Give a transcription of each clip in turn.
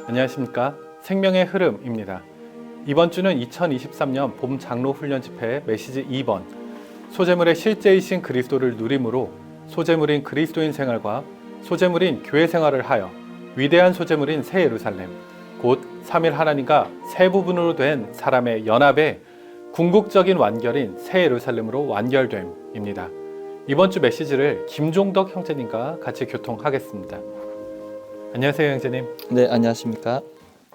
안녕하십니까. 생명의 흐름입니다. 이번 주는 2023년 봄 장로 훈련 집회 메시지 2번 소재물의 실제이신 그리스도를 누림으로 소재물인 그리스도인 생활과 소재물인 교회 생활을 하여 위대한 소재물인 새 예루살렘 곧 삼일 하나님과 세 부분으로 된 사람의 연합의 궁극적인 완결인 새 예루살렘으로 완결됨입니다. 이번 주 메시지를 김종덕 형제님과 같이 교통하겠습니다. 안녕하세요, 형제님. 네, 안녕하십니까.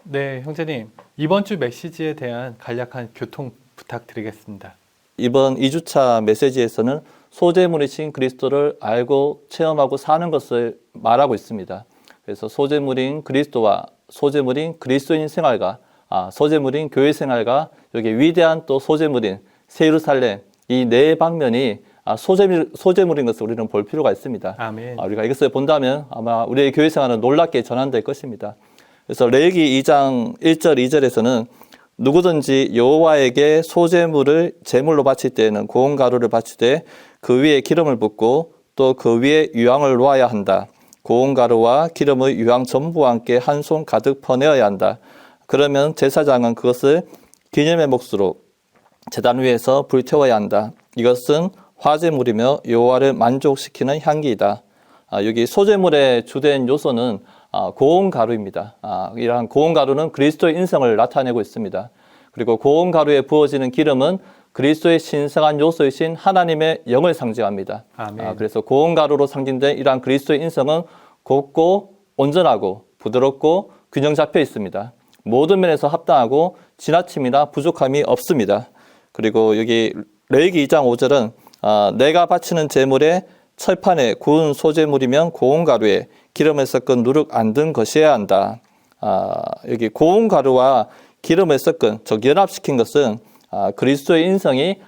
네, 형제님. 이번 주 메시지에 대한 간략한 교통 부탁드리겠습니다. 이번 2주차 메시지에서는 소재물이신 그리스도를 알고 체험하고 사는 것을 말하고 있습니다. 그래서 소재물인 그리스도와 소재물인 그리스도인 생활과 소재물인 교회 생활과 여기 위대한 또 소재물인 새 예루살렘 이 네 방면이 소재물인 것을 우리는 볼 필요가 있습니다. 아멘. 우리가 이것을 본다면 아마 우리의 교회 생활은 놀랍게 전환될 것입니다. 그래서 레위기 2장 1절 2절에서는 누구든지 여호와에게 소재물을 제물로 바칠 때에는 고운 가루를 바치되 그 위에 기름을 붓고 또 그 위에 유황을 놓아야 한다. 고운 가루와 기름의 유황 전부와 함께 한 손 가득 퍼내어야 한다. 그러면 제사장은 그것을 기념의 몫으로 제단 위에서 불태워야 한다. 이것은 화제물이며 여호와를 만족시키는 향기이다. 여기 소재물의 주된 요소는 고운 가루입니다. 이러한 고운 가루는 그리스도의 인성을 나타내고 있습니다. 그리고 고운 가루에 부어지는 기름은 그리스도의 신성한 요소이신 하나님의 영을 상징합니다. 아멘. 그래서 고운 가루로 상징된 이러한 그리스도의 인성은 곱고 온전하고 부드럽고 균형 잡혀 있습니다. 모든 면에서 합당하고 지나침이나 부족함이 없습니다. 그리고 여기 레위기 2장 5절은 내가 바치는 제물에 철판에 구운 소재물이면 고운 가루에 기름을 섞은 누룩 안 든 것이어야 한다. 여기 고운 가루와 기름을 섞은 즉 연합시킨 것은 그리스도의 인성이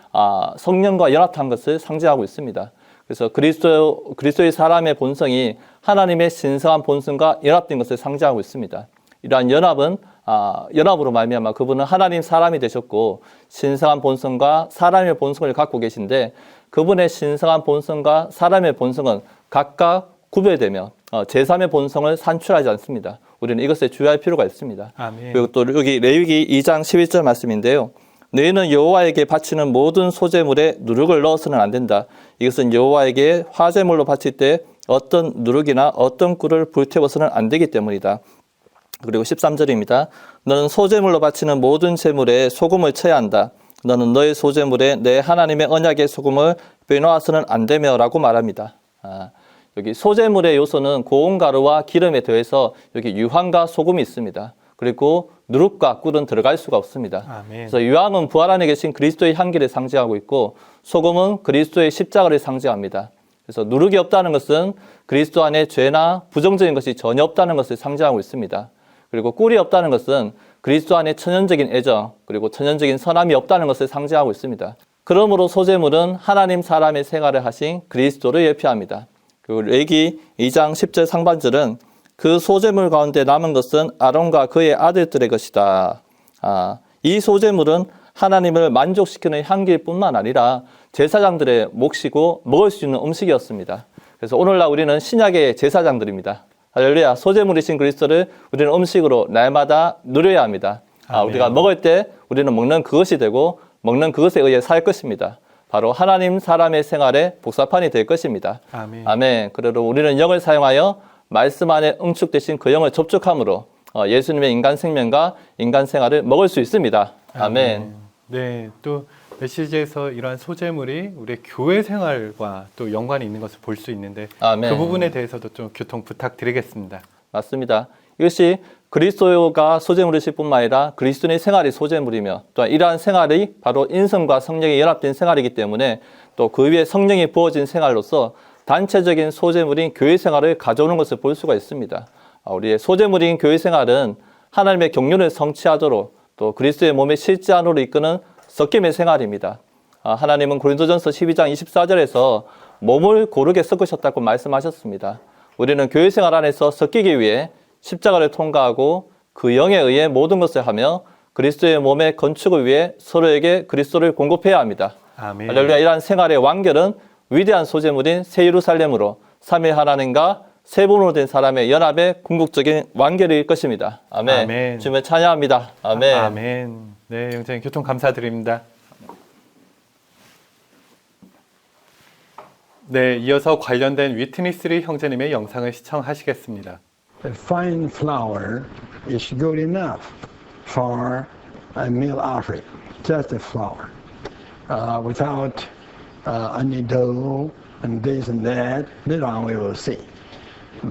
성령과 연합한 것을 상징하고 있습니다. 그래서 그리스도의 사람의 본성이 하나님의 신성한 본성과 연합된 것을 상징하고 있습니다. 이러한 연합으로 말미암아 그분은 하나님 사람이 되셨고 신성한 본성과 사람의 본성을 갖고 계신데 그분의 신성한 본성과 사람의 본성은 각각 구별되며 제3의 본성을 산출하지 않습니다. 우리는 이것에 주의할 필요가 있습니다. 아멘. 그리고 또 여기 레위기 2장 11절 말씀인데요. 너희는 여호와에게 바치는 모든 소재물에 누룩을 넣어서는 안 된다. 이것은 여호와에게 화제물로 바칠 때 어떤 누룩이나 어떤 꿀을 불태워서는 안 되기 때문이다. 그리고 13절입니다. 너는 소재물로 바치는 모든 제물에 소금을 쳐야 한다. 너는 너의 소재물에 내 하나님의 언약의 소금을 빼놓아서는 안 되며 라고 말합니다. 여기 소재물의 요소는 고운 가루와 기름에 더해서 여기 유황과 소금이 있습니다. 그리고 누룩과 꿀은 들어갈 수가 없습니다. 아멘. 그래서 유황은 부활 안에 계신 그리스도의 향기를 상징하고 있고 소금은 그리스도의 십자가를 상징합니다. 그래서 누룩이 없다는 것은 그리스도 안에 죄나 부정적인 것이 전혀 없다는 것을 상징하고 있습니다. 그리고 꿀이 없다는 것은 그리스도 안에 천연적인 애정 그리고 천연적인 선함이 없다는 것을 상징하고 있습니다. 그러므로 소재물은 하나님 사람의 생활을 하신 그리스도를 예표합니다. 그리고 레위기 2장 10절 상반절은 그 소재물 가운데 남은 것은 아론과 그의 아들들의 것이다. 이 소재물은 하나님을 만족시키는 향기일 뿐만 아니라 제사장들의 몫이고 먹을 수 있는 음식이었습니다. 그래서 오늘날 우리는 신약의 제사장들입니다. 할렐루야. 소재물이신 그리스도를 우리는 음식으로 날마다 누려야 합니다. 우리가 먹을 때 우리는 먹는 그것이 되고 먹는 그것에 의해 살 것입니다. 바로 하나님 사람의 생활의 복사판이 될 것입니다. 아멘. 아멘. 그러므로 우리는 영을 사용하여 말씀 안에 응축되신 그 영을 접촉함으로 예수님의 인간 생명과 인간 생활을 먹을 수 있습니다. 아멘. 네, 또 메시지에서 이러한 소재물이 우리의 교회 생활과 또 연관이 있는 것을 볼 수 있는데 아멘. 그 부분에 대해서도 좀 교통 부탁드리겠습니다. 맞습니다. 이것이 그리스도가 소재물이실 뿐만 아니라 그리스도의 생활이 소재물이며 또한 이러한 생활이 바로 인성과 성령이 연합된 생활이기 때문에 또 그 위에 성령이 부어진 생활로서 단체적인 소재물인 교회 생활을 가져오는 것을 볼 수가 있습니다. 우리의 소재물인 교회 생활은 하나님의 경륜을 성취하도록 또 그리스도의 몸의 실제 안으로 이끄는 섞임의 생활입니다. 하나님은 고린도전서 12장 24절에서 몸을 고르게 섞으셨다고 말씀하셨습니다. 우리는 교회 생활 안에서 섞이기 위해 십자가를 통과하고 그 영에 의해 모든 것을 하며 그리스도의 몸의 건축을 위해 서로에게 그리스도를 공급해야 합니다. 아멘. 할렐루야. 이러한 생활의 완결은 위대한 소재물인 새 예루살렘으로 삼위 하나님과 세 분으로 된 사람의 연합의 궁극적인 완결일 것입니다. 아멘. 아멘. 주님을 찬양합니다. 아멘. 아멘. 네, 영장님 교통 감사드립니다. 네, 이어서 관련된 위트니스리 형제님의 영상을 시청하시겠습니다. A fine flour is good enough for a meal offering, just a flour, without any dough and this and that. Later on we will see.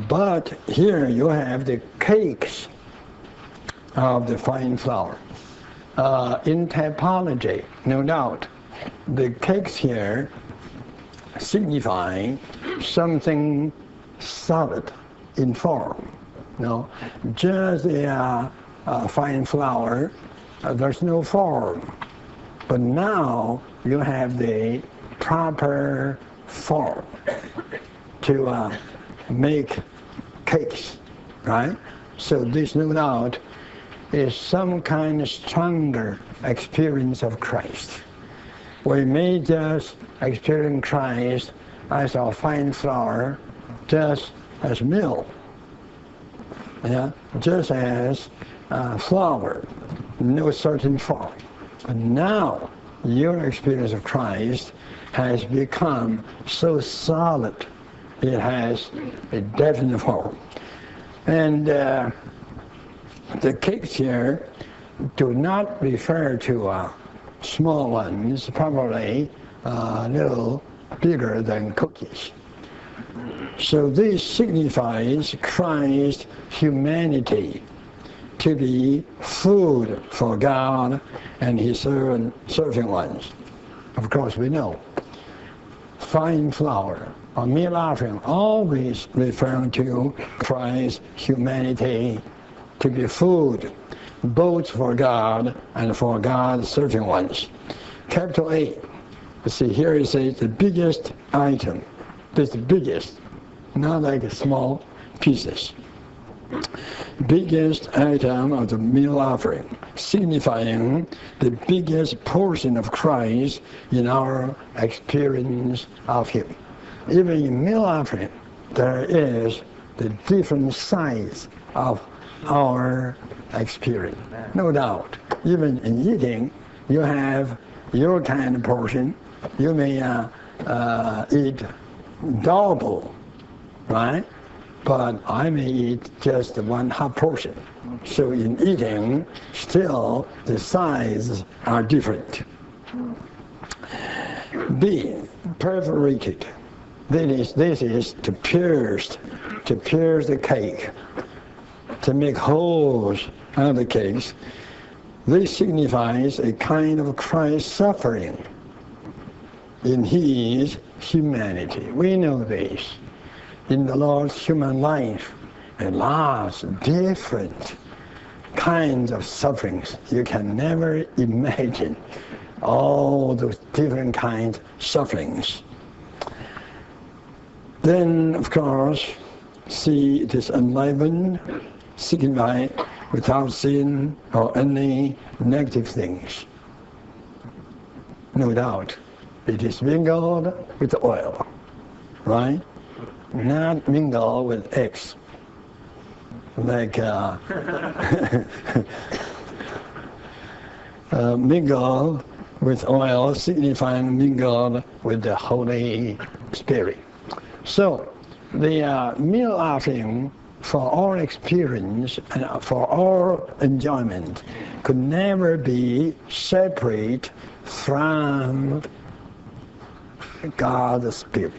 But here you have the cakes of the fine flour. In typology, no doubt, the cakes here signify something solid in form. No, just the fine flour, there's no form. But now you have the proper form to make cakes, right? So this, no doubt, is some kind of stronger experience of Christ. We may just experience Christ as a fine flour, just as milk. Yeah, just as flour, no certain form. But now your experience of Christ has become so solid, it has a definite form. And the cakes here do not refer to small ones, probably a little bigger than cookies. So this signifies Christ's humanity to be food for God and His serving ones. Of course, we know fine flour or meal offering always referring to Christ's humanity to be food, both for God and for God's serving ones. Capital A. You see, here it says the biggest item. This is the biggest, not like small pieces. Biggest item of the meal offering, signifying the biggest portion of Christ in our experience of Him. Even in meal offering, there is the different size of our experience. No doubt. Even in eating, you have your kind of portion. You may eat double, right? But I may eat just 1/2 portion. So in eating, still the sizes are different. B, perforated. This is to pierce the cake, to make holes on the cakes. This signifies a kind of Christ's suffering in His humanity. We know this. In the Lord's human life, a lot of different kinds of sufferings. You can never imagine all those different kinds of sufferings. Then, of course, see it is unleavened, signified without sin or any negative things. No doubt, it is mingled with oil, right? Not mingled with eggs, like mingled with oil, signifying mingled with the Holy Spirit. So, the meal offering for our experience and for our enjoyment could never be separate from God's Spirit.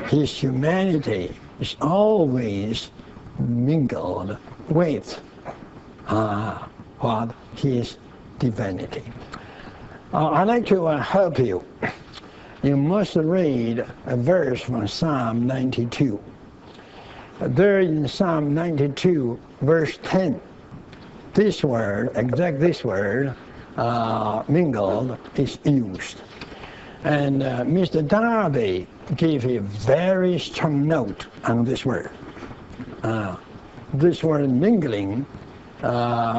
His humanity is always mingled with what His divinity. I'd like to help you. You must read a verse from Psalm 92. There in Psalm 92, verse 10, this word, exact this word, mingled, is used. And Mr. Darby gave a very strong note on this word. This word mingling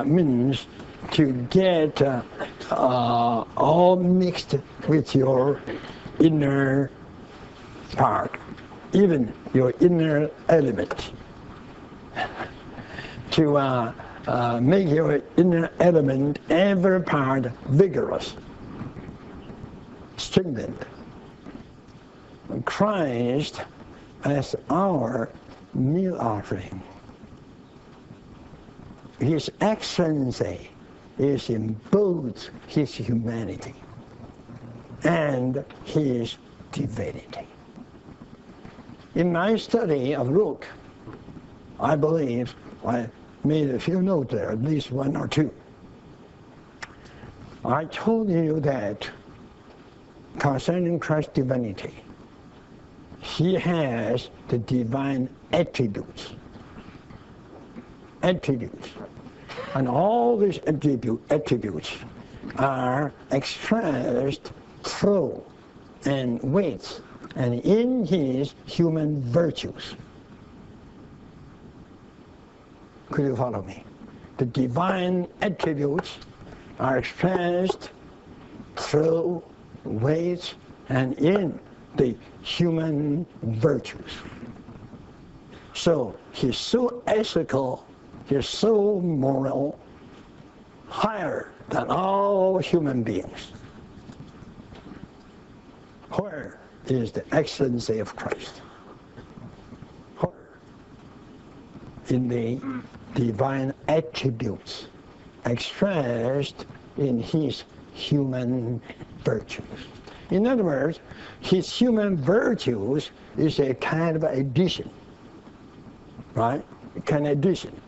means to get all mixed with your inner part, even your inner element, to make your inner element every part vigorous, strengthened. Christ as our meal offering. His excellency is in both his humanity and his divinity. In my study of Luke, I believe I made a few notes there, at least one or two. I told you that concerning Christ's divinity, he has the divine attributes. And all these attributes are expressed through and with and in his human virtues. Could you follow me? The divine attributes are expressed through, with, and in the human virtues. So he's so ethical, he's so moral, higher than all human beings. Where is the excellency of Christ? Where? In the divine attributes expressed in his human virtues. In other words, his human virtues is a kind of addition, right? A kind of addition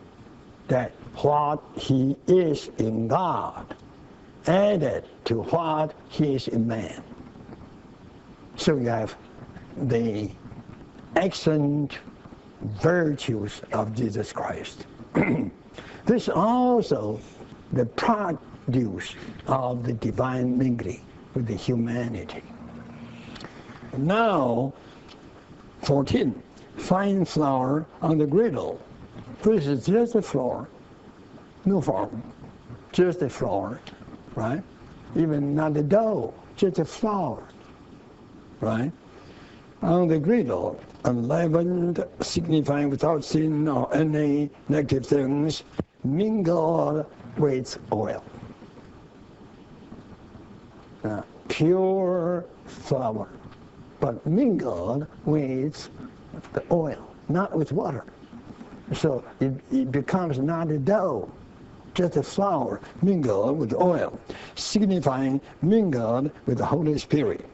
that what he is in God added to what he is in man. So you have the excellent virtues of Jesus Christ. This is also the produce of the divine mingling with the humanity. Now, 14, fine flour on the griddle. This is just a flour, no form, just a flour, right? Even not the dough, just a flour, right? On the griddle, unleavened, signifying without sin or any negative things, mingled with oil. Pure flour, but mingled with the oil, not with water. So it becomes not a dough, just a flour mingled with oil, signifying mingled with the Holy Spirit.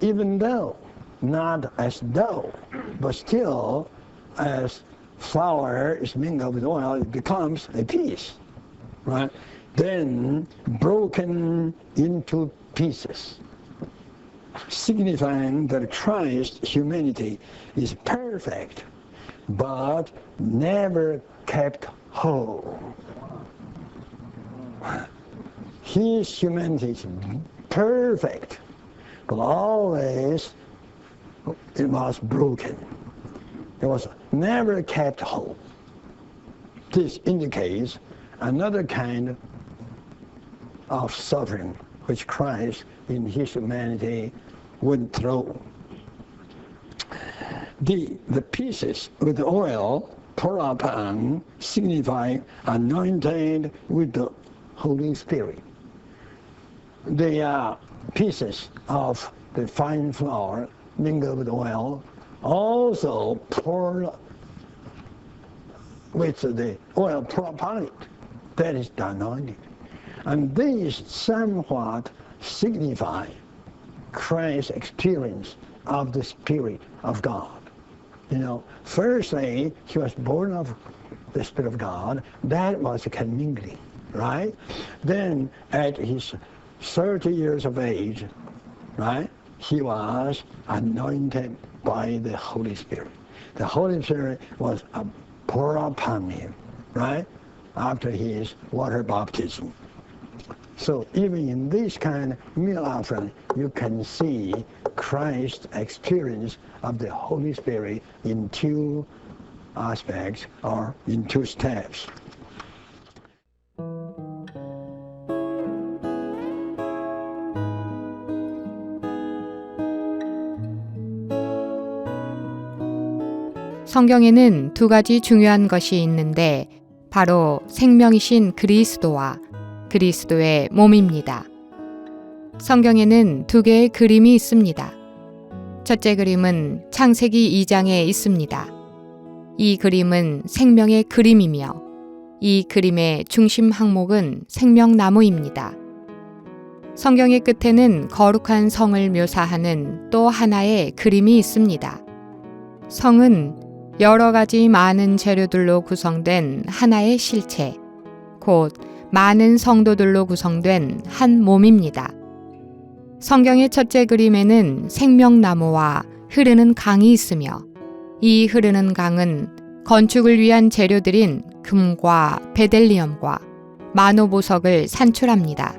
Even though not as dough, but still as flour is mingled with oil, it becomes a piece, right? Then broken into pieces, signifying that Christ's humanity is perfect, but never kept whole. His humanity is perfect, but always it was broken. It was never kept whole. This indicates another kind of suffering which Christ in his humanity went through. The pieces with the oil poured upon signify anointed with the Holy Spirit. The pieces of the fine flour mingled with oil also poured with the oil poured upon it. That is the anointing. And these somewhat signify Christ's experience of the Spirit of God. You know, firstly, he was born of the Spirit of God. That was a commingling, right? Then at his 30 years of age, right, he was anointed by the Holy Spirit. The Holy Spirit was poured upon him, right, after his water baptism. So even in this kind of meal offering, you can see Christ's experience of the Holy Spirit in two aspects or in two steps. 성경에는 두 가지 중요한 것이 있는데 바로 생명이신 그리스도와 그리스도의 몸입니다. 성경에는 두 개의 그림이 있습니다. 첫째 그림은 창세기 2장에 있습니다. 이 그림은 생명의 그림이며 이 그림의 중심 항목은 생명나무입니다. 성경의 끝에는 거룩한 성을 묘사하는 또 하나의 그림이 있습니다. 성은 여러 가지 많은 재료들로 구성된 하나의 실체, 곧 많은 성도들로 구성된 한 몸입니다. 성경의 첫째 그림에는 생명나무와 흐르는 강이 있으며 이 흐르는 강은 건축을 위한 재료들인 금과 베델리엄과 마노보석을 산출합니다.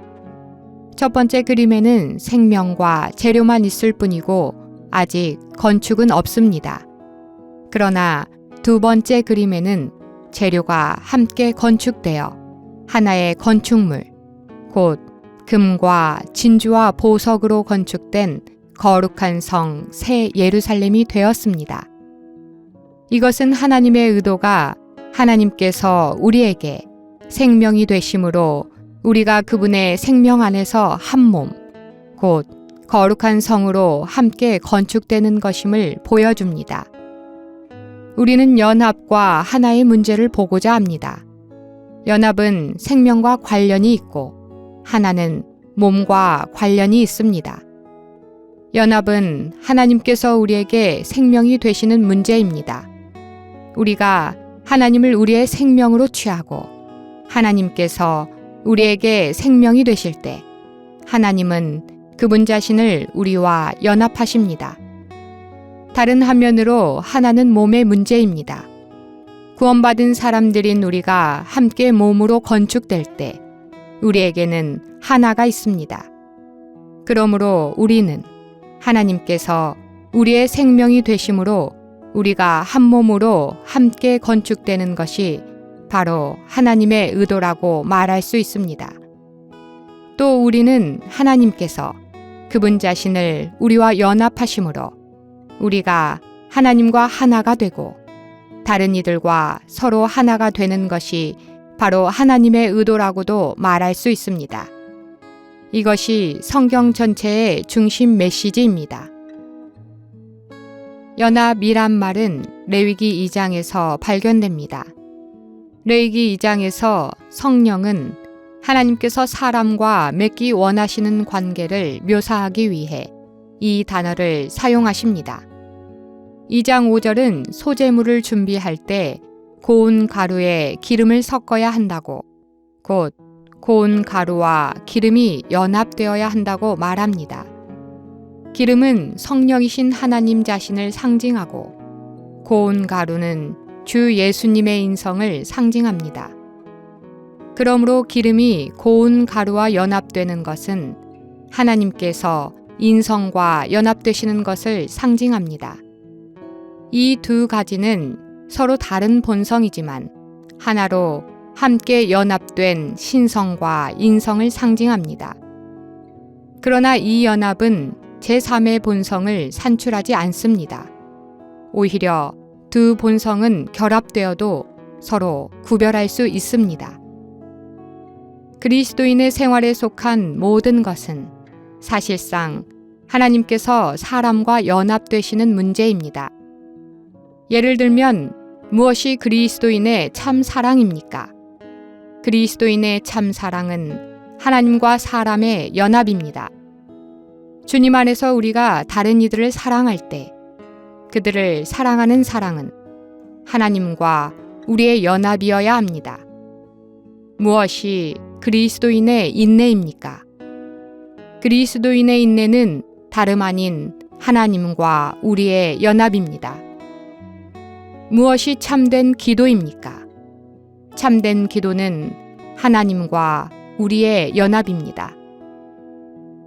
첫 번째 그림에는 생명과 재료만 있을 뿐이고 아직 건축은 없습니다. 그러나 두 번째 그림에는 재료가 함께 건축되어 하나의 건축물, 곧 금과 진주와 보석으로 건축된 거룩한 성 새 예루살렘이 되었습니다. 이것은 하나님의 의도가 하나님께서 우리에게 생명이 되심으로 우리가 그분의 생명 안에서 한 몸, 곧 거룩한 성으로 함께 건축되는 것임을 보여줍니다. 우리는 연합과 하나의 문제를 보고자 합니다. 연합은 생명과 관련이 있고 하나는 몸과 관련이 있습니다. 연합은 하나님께서 우리에게 생명이 되시는 문제입니다. 우리가 하나님을 우리의 생명으로 취하고 하나님께서 우리에게 생명이 되실 때 하나님은 그분 자신을 우리와 연합하십니다. 다른 한면으로 하나는 몸의 문제입니다. 구원받은 사람들인 우리가 함께 몸으로 건축될 때 우리에게는 하나가 있습니다. 그러므로 우리는 하나님께서 우리의 생명이 되심으로 우리가 한 몸으로 함께 건축되는 것이 바로 하나님의 의도라고 말할 수 있습니다. 또 우리는 하나님께서 그분 자신을 우리와 연합하심으로 우리가 하나님과 하나가 되고 다른 이들과 서로 하나가 되는 것이 바로 하나님의 의도라고도 말할 수 있습니다. 이것이 성경 전체의 중심 메시지입니다. 연합이란 말은 레위기 2장에서 발견됩니다. 레위기 2장에서 성령은 하나님께서 사람과 맺기 원하시는 관계를 묘사하기 위해 이 단어를 사용하십니다. 2장 5절은 소제물을 준비할 때 고운 가루에 기름을 섞어야 한다고, 곧 고운 가루와 기름이 연합되어야 한다고 말합니다. 기름은 성령이신 하나님 자신을 상징하고 고운 가루는 주 예수님의 인성을 상징합니다. 그러므로 기름이 고운 가루와 연합되는 것은 하나님께서 인성과 연합되시는 것을 상징합니다. 이 두 가지는 서로 다른 본성이지만 하나로 함께 연합된 신성과 인성을 상징합니다. 그러나 이 연합은 제3의 본성을 산출하지 않습니다. 오히려 두 본성은 결합되어도 서로 구별할 수 있습니다. 그리스도인의 생활에 속한 모든 것은 사실상 하나님께서 사람과 연합되시는 문제입니다. 예를 들면 무엇이 그리스도인의 참 사랑입니까? 그리스도인의 참 사랑은 하나님과 사람의 연합입니다. 주님 안에서 우리가 다른 이들을 사랑할 때 그들을 사랑하는 사랑은 하나님과 우리의 연합이어야 합니다. 무엇이 그리스도인의 인내입니까? 그리스도인의 인내는 다름 아닌 하나님과 우리의 연합입니다. 무엇이 참된 기도입니까? 참된 기도는 하나님과 우리의 연합입니다.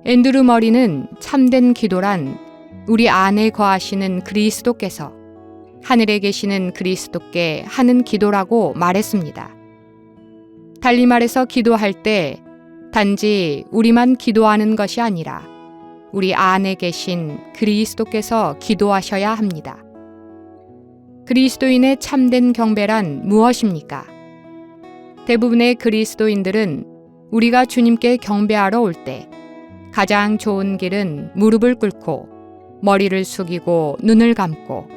앤드루 머리는 참된 기도란 우리 안에 거하시는 그리스도께서 하늘에 계시는 그리스도께 하는 기도라고 말했습니다. 달리 말해서 기도할 때 단지 우리만 기도하는 것이 아니라 우리 안에 계신 그리스도께서 기도하셔야 합니다. 그리스도인의 참된 경배란 무엇입니까? 대부분의 그리스도인들은 우리가 주님께 경배하러 올 때 가장 좋은 길은 무릎을 꿇고 머리를 숙이고 눈을 감고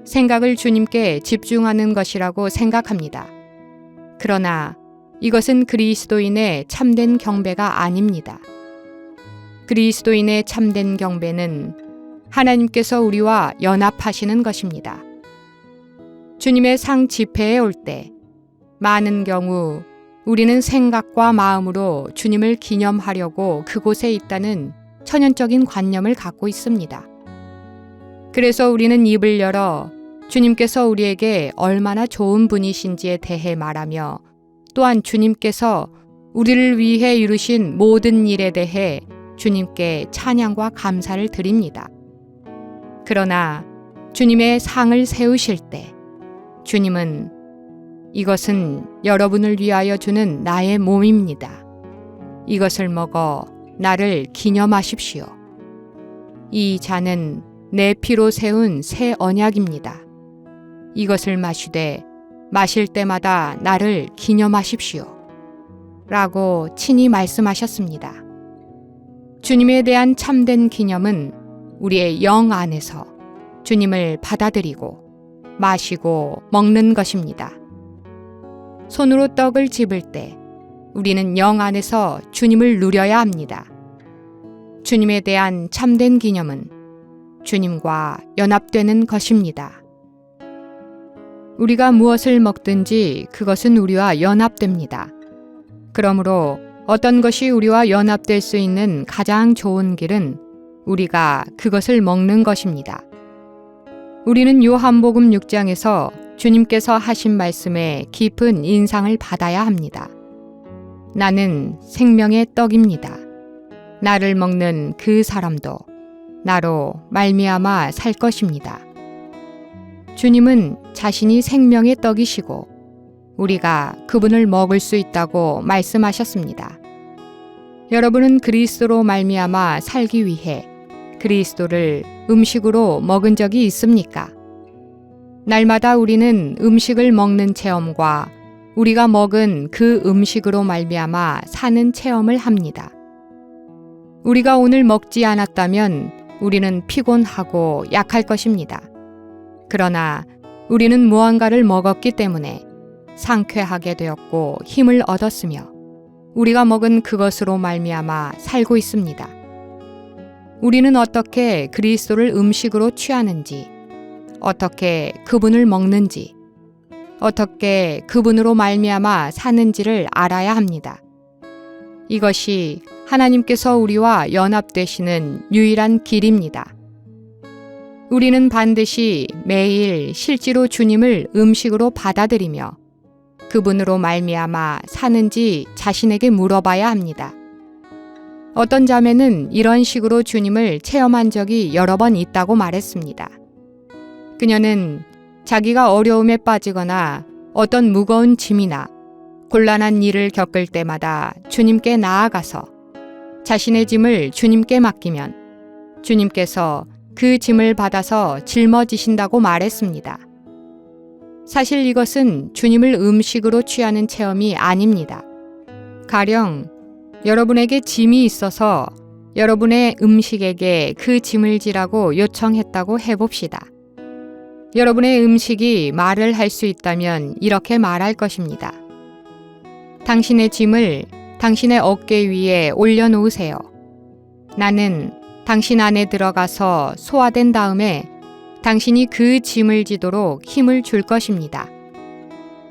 생각을 주님께 집중하는 것이라고 생각합니다. 그러나 이것은 그리스도인의 참된 경배가 아닙니다. 그리스도인의 참된 경배는 하나님께서 우리와 연합하시는 것입니다. 주님의 상 집회에 올 때 많은 경우 우리는 생각과 마음으로 주님을 기념하려고 그곳에 있다는 천연적인 관념을 갖고 있습니다. 그래서 우리는 입을 열어 주님께서 우리에게 얼마나 좋은 분이신지에 대해 말하며 또한 주님께서 우리를 위해 이루신 모든 일에 대해 주님께 찬양과 감사를 드립니다. 그러나 주님의 상을 세우실 때 주님은 이것은 여러분을 위하여 주는 나의 몸입니다. 이것을 먹어 나를 기념하십시오. 이 잔은 내 피로 세운 새 언약입니다. 이것을 마시되 마실 때마다 나를 기념하십시오. 라고 친히 말씀하셨습니다. 주님에 대한 참된 기념은 우리의 영 안에서 주님을 받아들이고 마시고 먹는 것입니다. 손으로 떡을 집을 때 우리는 영 안에서 주님을 누려야 합니다. 주님에 대한 참된 기념은 주님과 연합되는 것입니다. 우리가 무엇을 먹든지 그것은 우리와 연합됩니다. 그러므로 어떤 것이 우리와 연합될 수 있는 가장 좋은 길은 우리가 그것을 먹는 것입니다. 우리는 요한복음 6장에서 주님께서 하신 말씀에 깊은 인상을 받아야 합니다. 나는 생명의 떡입니다. 나를 먹는 그 사람도 나로 말미암아 살 것입니다. 주님은 자신이 생명의 떡이시고 우리가 그분을 먹을 수 있다고 말씀하셨습니다. 여러분은 그리스도로 말미암아 살기 위해 그리스도를 음식으로 먹은 적이 있습니까? 날마다 우리는 음식을 먹는 체험과 우리가 먹은 그 음식으로 말미암아 사는 체험을 합니다. 우리가 오늘 먹지 않았다면 우리는 피곤하고 약할 것입니다. 그러나 우리는 무언가를 먹었기 때문에 상쾌하게 되었고 힘을 얻었으며 우리가 먹은 그것으로 말미암아 살고 있습니다. 우리는 어떻게 그리스도를 음식으로 취하는지, 어떻게 그분을 먹는지, 어떻게 그분으로 말미암아 사는지를 알아야 합니다. 이것이 하나님께서 우리와 연합되시는 유일한 길입니다. 우리는 반드시 매일 실제로 주님을 음식으로 받아들이며 그분으로 말미암아 사는지 자신에게 물어봐야 합니다. 어떤 자매는 이런 식으로 주님을 체험한 적이 여러 번 있다고 말했습니다. 그녀는 자기가 어려움에 빠지거나 어떤 무거운 짐이나 곤란한 일을 겪을 때마다 주님께 나아가서 자신의 짐을 주님께 맡기면 주님께서 그 짐을 받아서 짊어지신다고 말했습니다. 사실 이것은 주님을 음식으로 취하는 체험이 아닙니다. 가령 여러분에게 짐이 있어서 여러분의 음식에게 그 짐을 지라고 요청했다고 해봅시다. 여러분의 음식이 말을 할 수 있다면 이렇게 말할 것입니다. 당신의 짐을 당신의 어깨 위에 올려놓으세요. 나는 당신 안에 들어가서 소화된 다음에 당신이 그 짐을 지도록 힘을 줄 것입니다.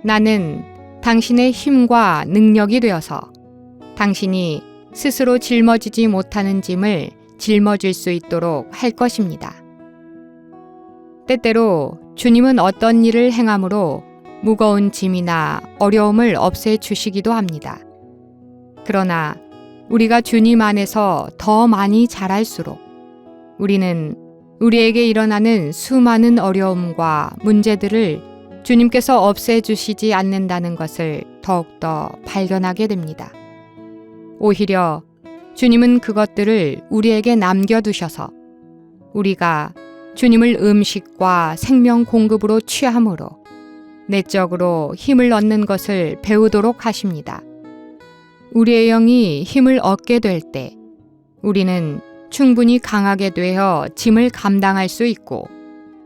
나는 당신의 힘과 능력이 되어서 당신이 스스로 짊어지지 못하는 짐을 짊어질 수 있도록 할 것입니다. 때때로 주님은 어떤 일을 행함으로 무거운 짐이나 어려움을 없애주시기도 합니다. 그러나 우리가 주님 안에서 더 많이 자랄수록 우리는 우리에게 일어나는 수많은 어려움과 문제들을 주님께서 없애주시지 않는다는 것을 더욱더 발견하게 됩니다. 오히려 주님은 그것들을 우리에게 남겨두셔서 우리가 주님을 음식과 생명 공급으로 취함으로 내적으로 힘을 얻는 것을 배우도록 하십니다. 우리의 영이 힘을 얻게 될 때 우리는 충분히 강하게 되어 짐을 감당할 수 있고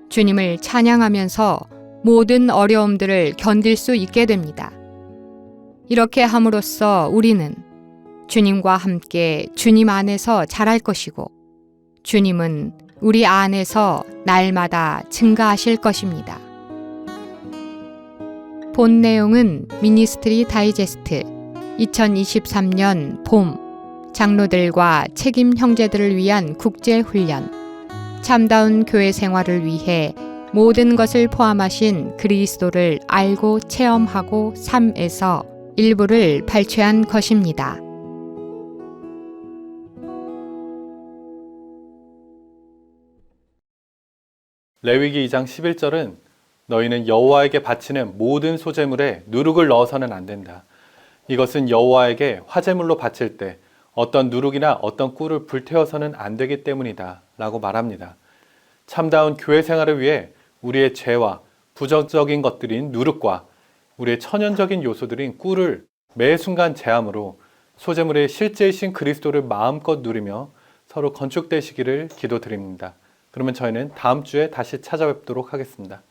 주님을 찬양하면서 모든 어려움들을 견딜 수 있게 됩니다. 이렇게 함으로써 우리는 주님과 함께 주님 안에서 자랄 것이고 주님은 우리 안에서 날마다 증가하실 것입니다. 본 내용은 미니스트리 다이제스트 2023년 봄 장로들과 책임 형제들을 위한 국제 훈련 참다운 교회 생활을 위해 모든 것을 포함하신 그리스도를 알고 체험하고 삶에서 일부를 발췌한 것입니다. 레위기 2장 11절은 너희는 여호와에게 바치는 모든 소제물에 누룩을 넣어서는 안 된다. 이것은 여호와에게 화제물로 바칠 때 어떤 누룩이나 어떤 꿀을 불태워서는 안 되기 때문이다 라고 말합니다. 참다운 교회 생활을 위해 우리의 죄와 부정적인 것들인 누룩과 우리의 천연적인 요소들인 꿀을 매 순간 제함으로 소제물의 실제이신 그리스도를 마음껏 누리며 서로 건축되시기를 기도드립니다. 그러면 저희는 다음 주에 다시 찾아뵙도록 하겠습니다.